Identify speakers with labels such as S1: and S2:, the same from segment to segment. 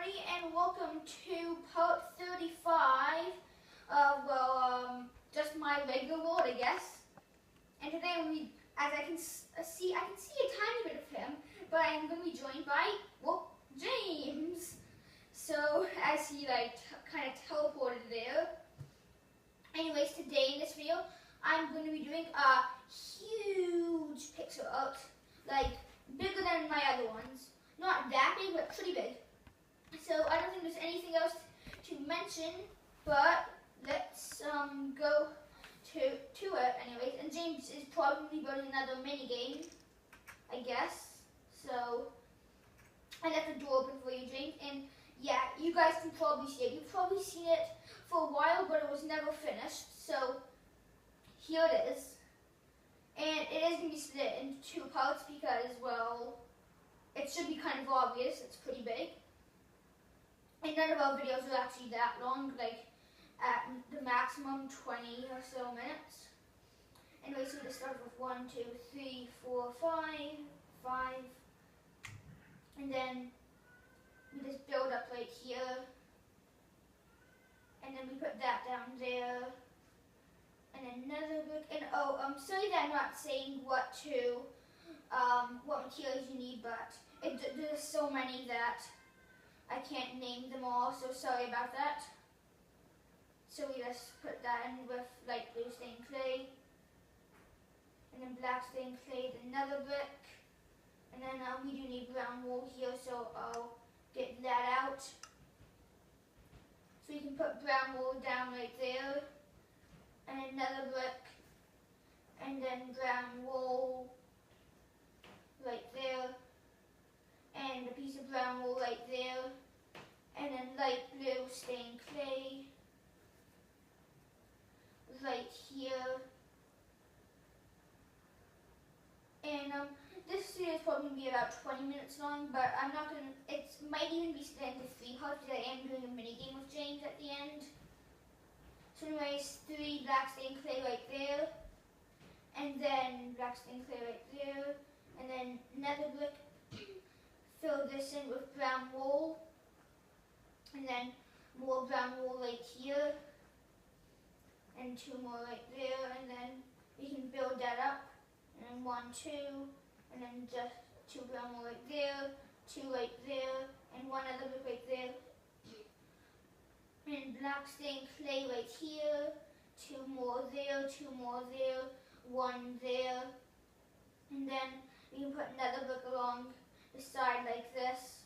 S1: everybody, and welcome to part 35 of, just my regular world, I guess. And today, as I can see a tiny bit of him, but I'm going to be joined by, James. So, as he, kind of teleported there. Anyways, today in this video, I'm going to be doing a huge pixel art, bigger than my other ones. Not that big, but pretty big. So I don't think there's anything else to mention, but let's go to it anyways. And James is probably building another mini game, I guess. So I left the door open for you, James. And yeah, you guys can probably see it. You've probably seen it for a while, but it was never finished. So here it is. And it is going to be split into two parts because, well, it should be kind of obvious. It's pretty big. And none of our videos are actually that long, at the maximum 20 or so minutes. Anyway, so we just start with 1, 2, 3, 4, 5, and then we just build up right here, and then we put that down there, and another brick, and sorry that I'm not saying what materials you need, but there's so many that I can't name them all, so sorry about that. So we just put that in with light blue stained clay, and then black stained clay, another brick, and then we do need brown wool here, so I'll get that out. So you can put brown wool down right there, and another brick, and then brown wool right there, and a piece of brown wool right there, and then light blue stained clay right here. And this video is probably going to be about 20 minutes long, but I'm not going to, it might even be split into 3 parts because I am doing a mini game with James at the end. So anyways, 3 black stained clay right there, and then black stained clay right there, and then nether brick. Fill this in with brown wool, and then more brown wool right here, and 2 more right there, and then we can build that up, and 1, 2, and then just 2 brown wool right there, 2 right there, and 1 other brick right there, and black stained clay right here, 2 more there, 2 more there, 1 there, and then we can put another brick along the side like this.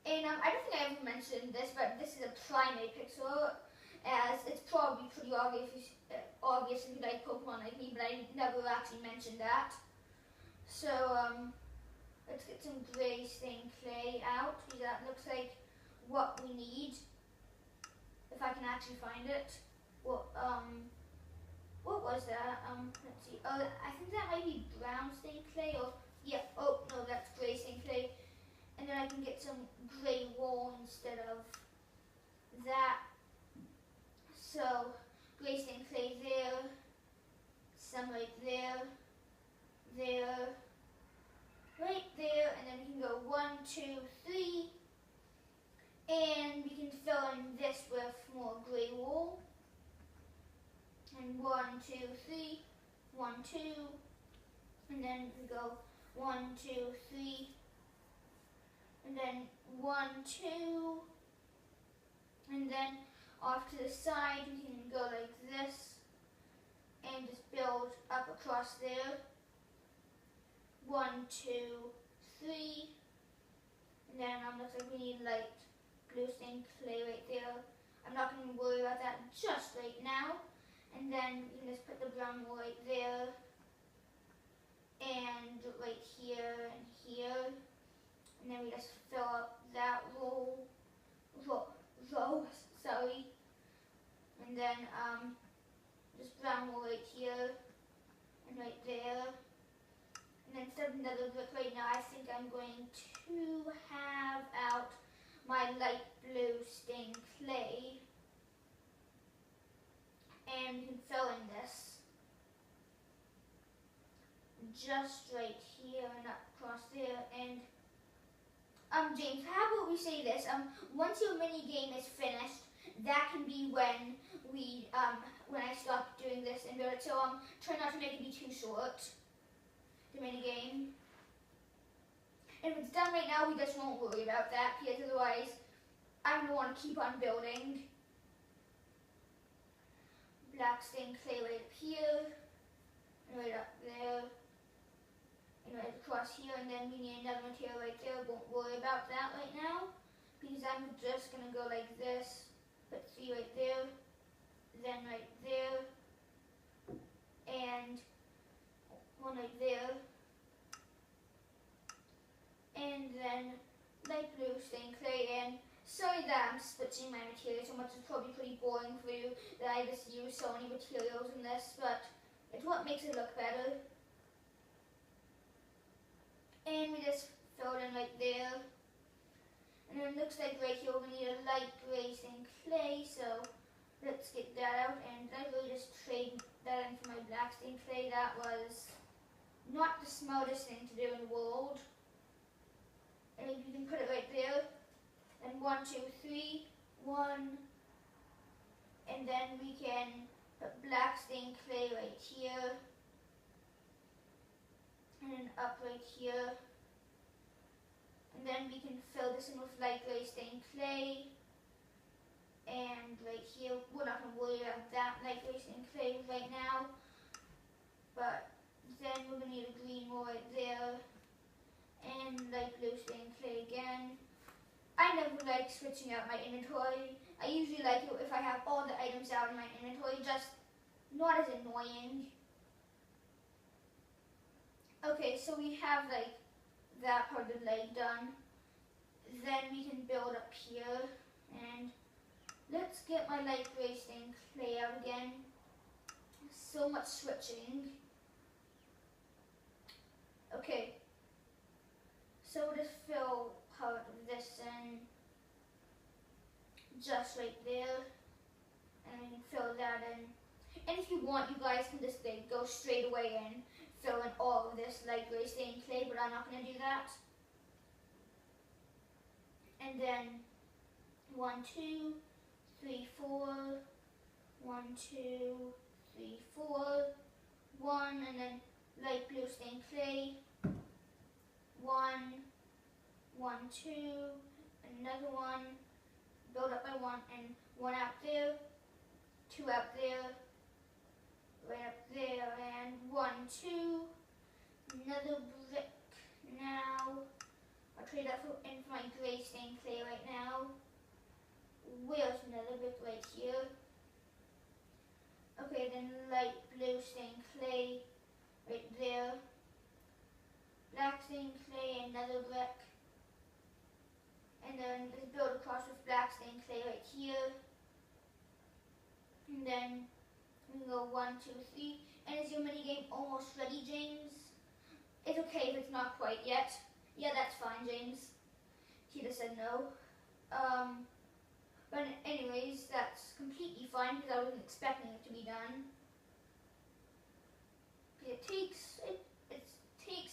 S1: And I don't think I ever mentioned this, but this is a primape pixel art, as it's probably pretty obvious if you like Pokemon like me, but I never actually mentioned that. So let's get some gray stained clay out, because that looks like what we need, if I can actually find it. Well, what was that? Let's see. Oh, I think that might be brown stained clay, or yeah. Oh no, that's gray stained clay. And then I can get some gray wool instead of that. So gray stained clay there, some right there, right there, and then we can go 1, 2, 3, and we can fill in this with more gray wool. And 1, 2, 3, 1, 2, and then we go 1, 2, 3, and then 1, 2, and then off to the side we can go like this, and just build up across there. 1, 2, 3, and then looks like we need light blue stained clay right there. I'm not going to worry about that just right now. And then you can just put the brown wool right there, and right here and here, and then we just fill up that row, sorry, and then just brown wool right here and right there, and then instead of another brick right now, I think I'm going to have out my light blue stained clay. And you can fill in this just right here and up across there, and James, how about we say this? Once your mini game is finished, that can be when when I stop doing this and build it. So try not to make it be too short. The mini game. And if it's done right now, we just won't worry about that because otherwise, I'm gonna want to keep on building. Black stained clay right up here, and right up there, and right across here, and then we need another material right there. Won't worry about that right now because I'm just gonna go like this. Put 3 right there, then right there, and 1 right there, and then light blue stained clay. And sorry that I'm switching my materials so much. It's probably pretty boring for you that I just use so many materials in this, but it's what makes it look better. And we just fill it in right there. And then it looks like right here we're going to need a light gray stained clay, so let's get that out. And I really just trade that in for my black stained clay. That was not the smartest thing to do in the world. And you can put it right there. And 1, 2, 3, 1. And then we can put black stained clay right here. And then up right here. And then we can fill this in with light gray stained clay. And right here, we're not going to worry about that light gray stained clay right now. But then we're going to need a green one right there. And light blue stained clay again. I never like switching out my inventory. I usually like it if I have all the items out in my inventory, just not as annoying. Okay, so we have like that part of the leg done. Then we can build up here, and let's get my light gray stained clay out again. So much switching. Okay, so we'll just fill part of this in just right there, and then fill that in. And if you want, you guys can just go straight away and fill in all of this light gray stained clay, but I'm not going to do that. And then 1, 2, 3, 4, 1, 2, 3, 4, 1, and then light blue stained clay, 1, 1, 2, another 1, build up by 1, and 1 out there, 2 out there, right up there, and 1, 2, another brick. Now I'll trade that in for my gray stained clay right now. Where's another brick right here? Okay, then light blue stained clay right there. Black stained clay, another brick. And then let's build across with black stained clay right here. And then we can go 1, 2, 3. And is your mini game almost ready, James? It's okay if it's not quite yet. Yeah, that's fine, James. He just said no. But anyways, that's completely fine because I wasn't expecting it to be done. It takes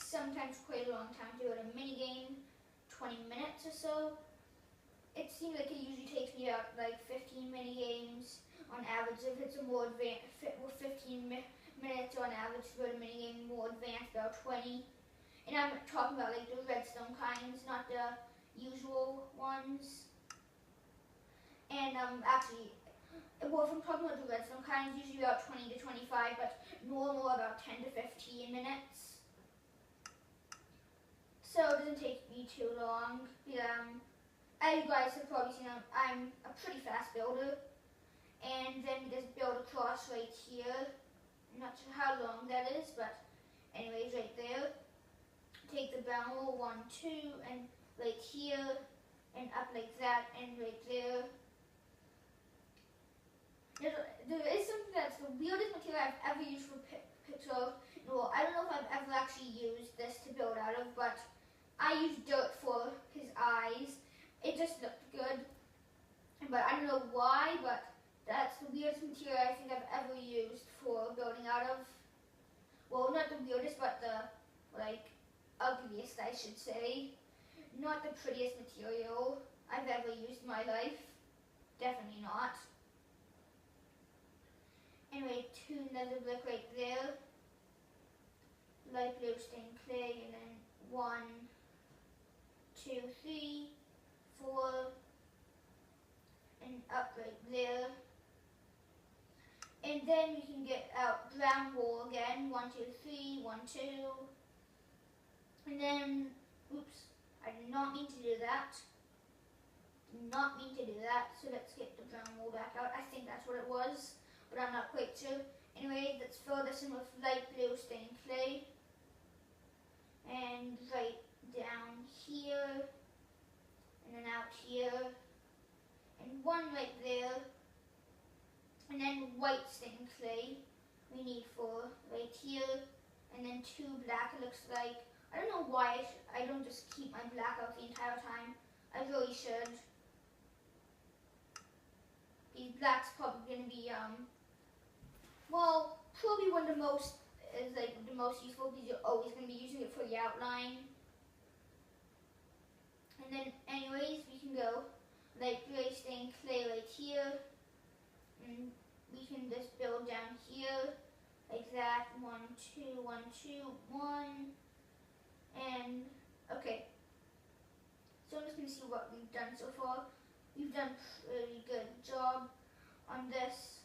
S1: sometimes quite a long time to build a mini game, 20 minutes or so. It seems like it usually takes me about like 15 mini games on average. If it's a more advanced, 15 minutes on average to build a mini game, more advanced about 20. And I'm talking about like the redstone kinds, not the usual ones. And actually, well, if I'm talking about the redstone kinds, usually about 20 to 25, but normal about 10 to 15 minutes. So it doesn't take me too long. As you guys have probably seen, I'm a pretty fast builder. And then we just build across right here. I'm not sure how long that is, but anyways, right there. Take the barrel, 1, 2, and right here, and up like that, and right there. There is something that's the weirdest material I've ever used for pixel. Well, I don't know if I've ever actually used this to build out of, but I used dirt for his eyes. It just looked good. But I don't know why, but that's the weirdest material I think I've ever used for building out of. Well, not the weirdest, but the, like, ugliest, I should say. not the prettiest material I've ever used in my life. Definitely not. Anyway, 2 nether brick right there. Light blue stained clay, and then 1, 2, 3, 4, and up right there. And then we can get out brown wool again. 1, 2, 3, 1, 2. And then, oops, I did not mean to do that. Did not mean to do that. So let's get the brown wool back out. I think that's what it was, but I'm not quite sure. Anyway, let's fill this in with light blue stained clay. And right down here, and then out here, and 1 right there, and then white stained clay we need for right here, and then 2 black it looks like. I don't know why I don't just keep my black out the entire time. I really should. These black's probably going to be, well, probably one of the most, is like the most useful because you're always going to be using it for the outline. And then anyways, we can go light gray stained clay right here. And we can just build down here like that. 1, 2, 1, 2, 1. And okay. So I'm just going to see what we've done so far. We've done a pretty good job on this.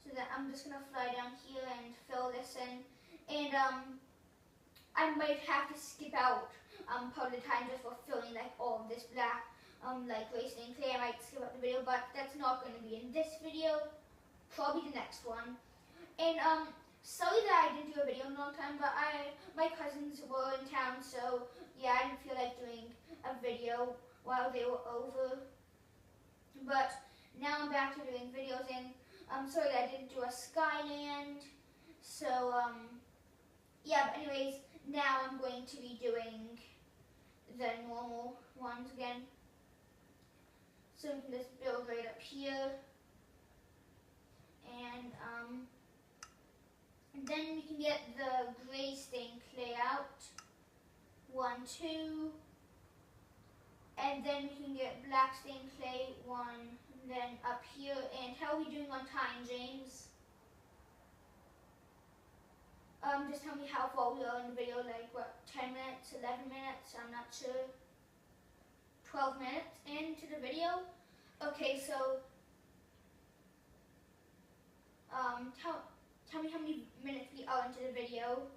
S1: So that I'm just going to fly down here and fill this in. And I might have to skip out part of the time just for filling like all of this black like gray stained clay. I might skip out the video, but that's not going to be in this video. Probably the next one. And sorry that I didn't do a video in a long time, but my cousins were in town, so yeah, I didn't feel like doing a video while they were over. But now I'm back to doing videos, and I'm sorry that I didn't do a Skyland. So yeah, but anyways, now I'm going to be doing the normal ones again. So we can just build right up here. And then we can get the gray stained clay out. 1, 2. And then we can get black stained clay. 1. And then up here. And how are we doing on time, James? Just tell me how far we are in the video. Like what, 10 minutes, 11 minutes? I'm not sure. 12 minutes into the video. Okay, so tell me how many minutes we are into the video.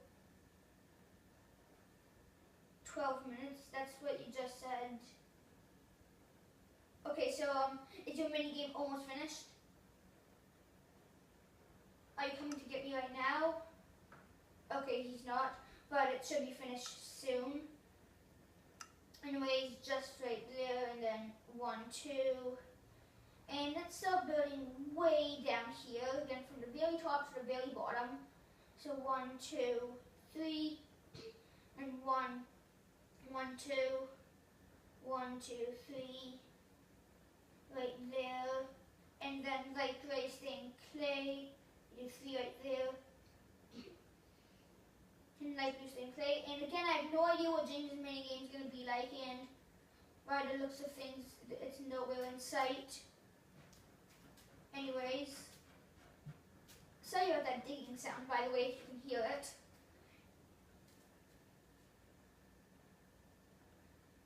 S1: 12 minutes, that's what you just said. Okay, so is your mini game almost finished? Are you coming to get me right now? Okay, he's not, but it should be finished soon. Anyways, just right there, and then 1, 2. And let's start building way down here, again from the very top to the very bottom. So 1, 2, 3, and 1, 1, 2, 1, 2, 3, right there. And then light gray stained clay, you 3 right there. And light blue stained clay. And again, I have no idea what James's minigame is going to be like, and by the looks of things, it's nowhere in sight. Anyways, sorry about that digging sound, by the way, if you can hear it.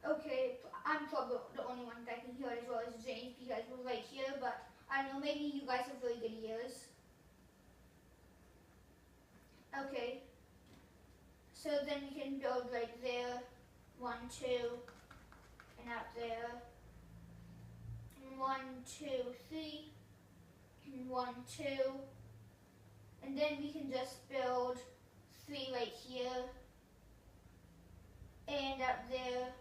S1: Okay, I'm probably the only one that can hear it as well as James, because we're right here, but I don't know, maybe you guys have really good ears. Okay, so then we can build right there, 1, 2, and out there, 1, 2, 3, 1, 2, and then we can just build 3 right here, and up there,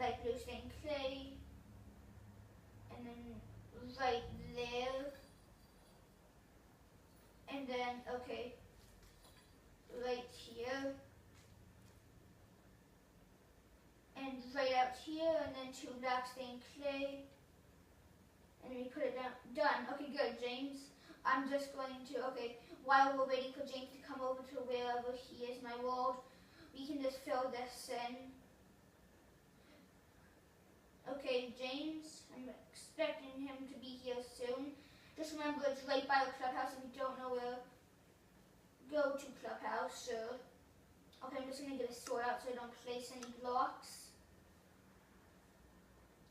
S1: light blue stained clay, and then right there, and then, okay, right here, and right out here, and then 2 black stained clay, and we put it down. Done. Okay, good, James. I'm just going to, okay, while we're waiting for James to come over to wherever he is in my world, we can just fill this in James. I'm expecting him to be here soon. Just remember, it's right by the clubhouse if you don't know where. Go to clubhouse. So, okay, I'm just gonna get a sword out so I don't place any blocks.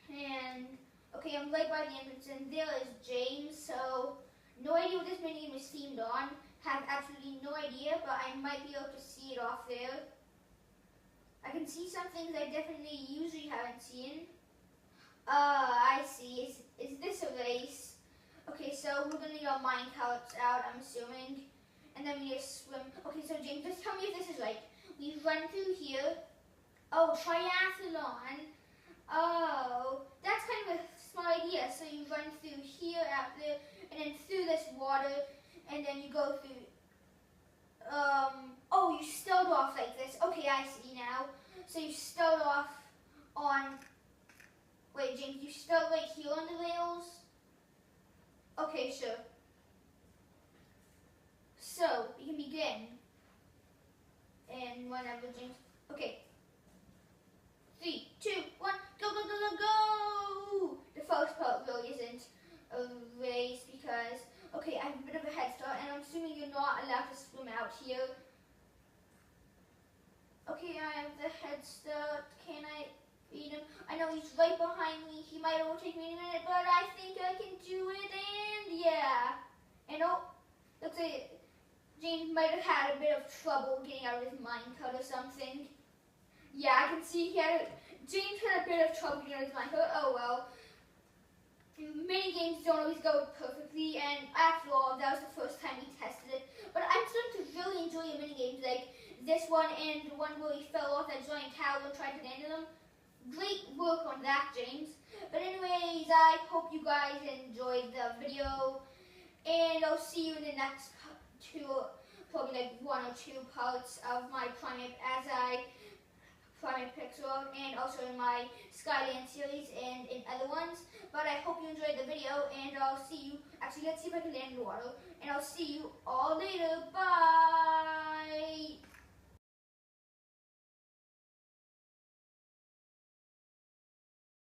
S1: And okay, I'm right by the entrance, and there is James. So, no idea what this minigame is themed on. Have absolutely no idea, but I might be able to see it off there. I can see some things I definitely usually haven't seen. I see. Is this a race? Okay, so we're gonna need our mine carts out, I'm assuming. And then we need to swim. Okay, so James, just tell me if this is right. We run through here. Oh, triathlon. Oh, that's kind of a smart idea. So you run through here, out there, and then through this water, and then you go through. Oh, you start off like this. Okay, I see now. So you start off on. Wait, James, you start right here on the rails? Okay, sure. So, we can begin. And whenever, James. Okay. 3, 2, 1, go, go, go, go, go! The first part really isn't a race because, okay, I have a bit of a head start, and I'm assuming you're not allowed to swim out here. Okay, I have the head start. Can I beat him? I know he's right behind me. He might overtake me in a minute, but I think I can do it, and yeah. And oh, looks like James might have had a bit of trouble getting out of his minecart or something. Yeah, I can see James had a bit of trouble getting out of his minecart. Oh well. Mini games don't always go perfectly, and after all, that was the first time we tested it. But I'm starting to really enjoy your mini games, like this one and the one where he fell off that giant tower and tried to land on them. Great work on that, James. But anyways, I hope you guys enjoyed the video, and I'll see you in the next probably like 1 or 2 parts of my primape as I primape pixelart, and also in my Skyland series and in other ones. But I hope you enjoyed the video, and I'll see you. Actually, let's see if I can land in the water, and I'll see you all later. Bye.